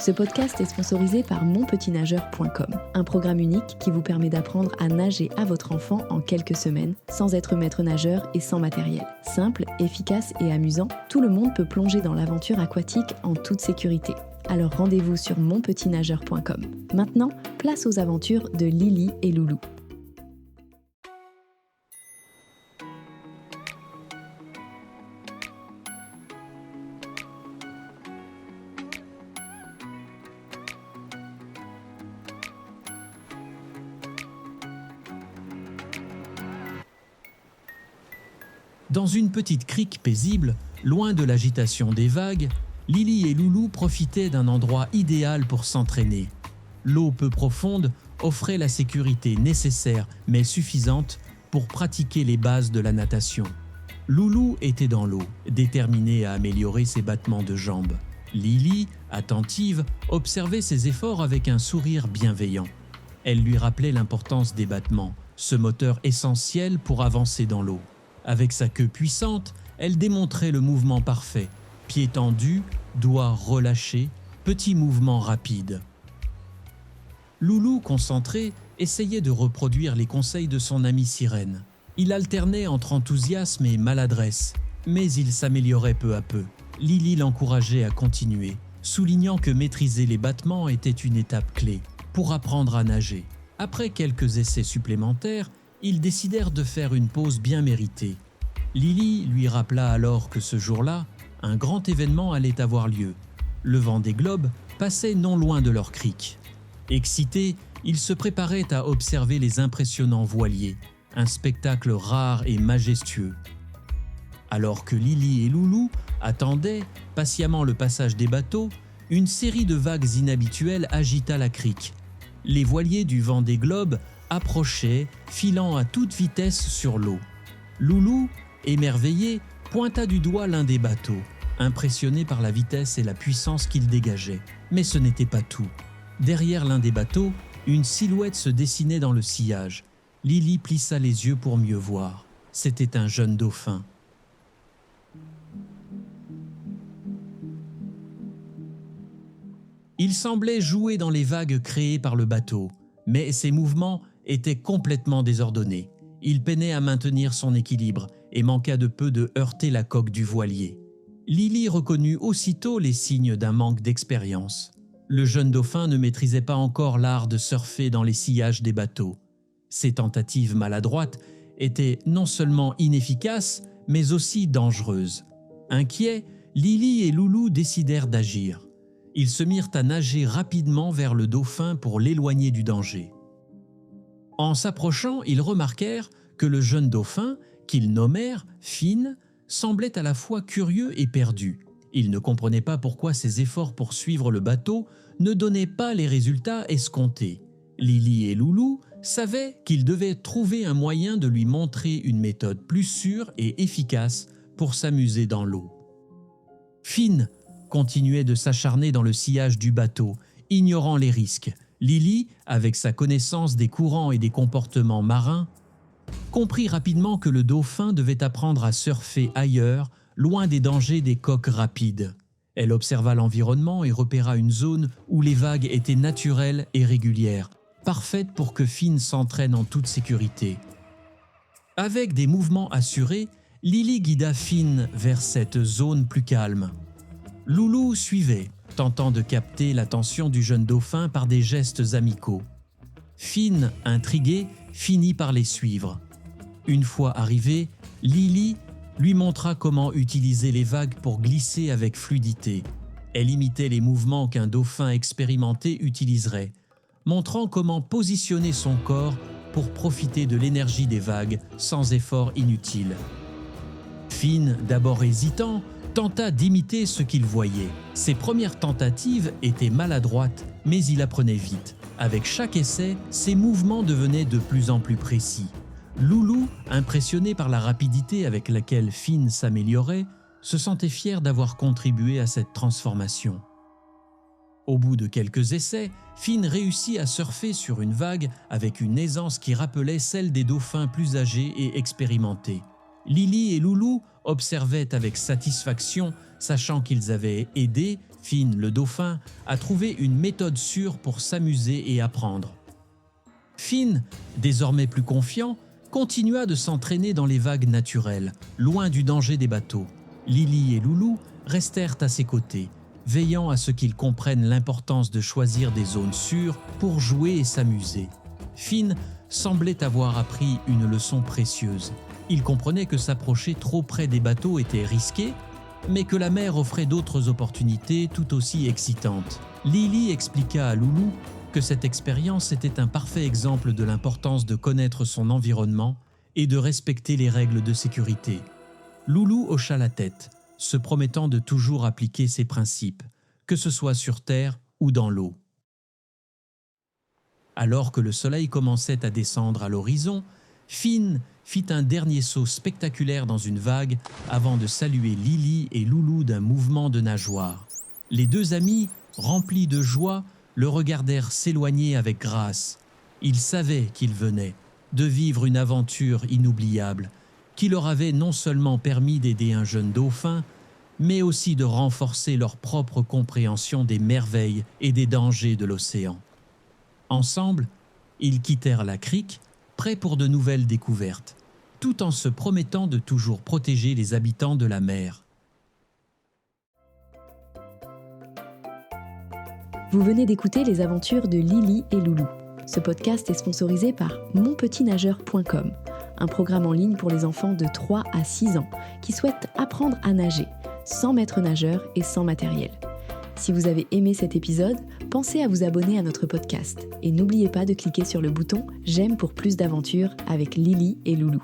Ce podcast est sponsorisé par monpetitnageur.com, un programme unique qui vous permet d'apprendre à nager à votre enfant en quelques semaines, sans être maître nageur et sans matériel. Simple, efficace et amusant, tout le monde peut plonger dans l'aventure aquatique en toute sécurité. Alors rendez-vous sur monpetitnageur.com. Maintenant, place aux aventures de Lily et Loulou. Dans une petite crique paisible, loin de l'agitation des vagues, Lily et Loulou profitaient d'un endroit idéal pour s'entraîner. L'eau peu profonde offrait la sécurité nécessaire mais suffisante pour pratiquer les bases de la natation. Loulou était dans l'eau, déterminée à améliorer ses battements de jambes. Lily, attentive, observait ses efforts avec un sourire bienveillant. Elle lui rappelait l'importance des battements, ce moteur essentiel pour avancer dans l'eau. Avec sa queue puissante, elle démontrait le mouvement parfait. Pieds tendus, doigts relâchés, petits mouvements rapides. Loulou, concentré, essayait de reproduire les conseils de son amie sirène. Il alternait entre enthousiasme et maladresse, mais il s'améliorait peu à peu. Lily l'encourageait à continuer, soulignant que maîtriser les battements était une étape clé pour apprendre à nager. Après quelques essais supplémentaires, ils décidèrent de faire une pause bien méritée. Lily lui rappela alors que ce jour-là, un grand événement allait avoir lieu. Le Vendée Globe passait non loin de leur crique. Excités, ils se préparaient à observer les impressionnants voiliers, un spectacle rare et majestueux. Alors que Lily et Loulou attendaient patiemment le passage des bateaux, une série de vagues inhabituelles agita la crique. Les voiliers du Vendée Globe approchaient, filant à toute vitesse sur l'eau. Loulou, émerveillé, pointa du doigt l'un des bateaux, impressionné par la vitesse et la puissance qu'il dégageait. Mais ce n'était pas tout. Derrière l'un des bateaux, une silhouette se dessinait dans le sillage. Lily plissa les yeux pour mieux voir. C'était un jeune dauphin. Il semblait jouer dans les vagues créées par le bateau, mais ses mouvements était complètement désordonné. Il peinait à maintenir son équilibre et manqua de peu de heurter la coque du voilier. Lily reconnut aussitôt les signes d'un manque d'expérience. Le jeune dauphin ne maîtrisait pas encore l'art de surfer dans les sillages des bateaux. Ses tentatives maladroites étaient non seulement inefficaces, mais aussi dangereuses. Inquiets, Lily et Loulou décidèrent d'agir. Ils se mirent à nager rapidement vers le dauphin pour l'éloigner du danger. En s'approchant, ils remarquèrent que le jeune dauphin, qu'ils nommèrent Finn, semblait à la fois curieux et perdu. Ils ne comprenaient pas pourquoi ses efforts pour suivre le bateau ne donnaient pas les résultats escomptés. Lily et Loulou savaient qu'ils devaient trouver un moyen de lui montrer une méthode plus sûre et efficace pour s'amuser dans l'eau. Finn continuait de s'acharner dans le sillage du bateau, ignorant les risques. Lily, avec sa connaissance des courants et des comportements marins, comprit rapidement que le dauphin devait apprendre à surfer ailleurs, loin des dangers des coques rapides. Elle observa l'environnement et repéra une zone où les vagues étaient naturelles et régulières, parfaites pour que Finn s'entraîne en toute sécurité. Avec des mouvements assurés, Lily guida Finn vers cette zone plus calme. Loulou suivait, tentant de capter l'attention du jeune dauphin par des gestes amicaux. Finn, intrigué, finit par les suivre. Une fois arrivé, Lily lui montra comment utiliser les vagues pour glisser avec fluidité. Elle imitait les mouvements qu'un dauphin expérimenté utiliserait, montrant comment positionner son corps pour profiter de l'énergie des vagues sans effort inutile. Finn, d'abord hésitant, tenta d'imiter ce qu'il voyait. Ses premières tentatives étaient maladroites, mais il apprenait vite. Avec chaque essai, ses mouvements devenaient de plus en plus précis. Loulou, impressionné par la rapidité avec laquelle Finn s'améliorait, se sentait fier d'avoir contribué à cette transformation. Au bout de quelques essais, Finn réussit à surfer sur une vague avec une aisance qui rappelait celle des dauphins plus âgés et expérimentés. Lily et Loulou observaient avec satisfaction, sachant qu'ils avaient aidé Finn, le dauphin, a trouvé une méthode sûre pour s'amuser et apprendre. Finn, désormais plus confiant, continua de s'entraîner dans les vagues naturelles, loin du danger des bateaux. Lily et Loulou restèrent à ses côtés, veillant à ce qu'il comprenne l'importance de choisir des zones sûres pour jouer et s'amuser. Finn semblait avoir appris une leçon précieuse. Il comprenait que s'approcher trop près des bateaux était risqué, mais que la mer offrait d'autres opportunités tout aussi excitantes. Lily expliqua à Loulou que cette expérience était un parfait exemple de l'importance de connaître son environnement et de respecter les règles de sécurité. Loulou hocha la tête, se promettant de toujours appliquer ces principes, que ce soit sur terre ou dans l'eau. Alors que le soleil commençait à descendre à l'horizon, Finn fit un dernier saut spectaculaire dans une vague avant de saluer Lily et Loulou d'un mouvement de nageoire. Les deux amis, remplis de joie, le regardèrent s'éloigner avec grâce. Ils savaient qu'ils venaient de vivre une aventure inoubliable qui leur avait non seulement permis d'aider un jeune dauphin, mais aussi de renforcer leur propre compréhension des merveilles et des dangers de l'océan. Ensemble, ils quittèrent la crique, prêts pour de nouvelles découvertes, tout en se promettant de toujours protéger les habitants de la mer. Vous venez d'écouter les aventures de Lily et Loulou. Ce podcast est sponsorisé par monpetitnageur.com, un programme en ligne pour les enfants de 3 à 6 ans qui souhaitent apprendre à nager, sans maître nageur et sans matériel. Si vous avez aimé cet épisode, pensez à vous abonner à notre podcast et n'oubliez pas de cliquer sur le bouton « J'aime pour plus d'aventures » avec Lily et Loulou.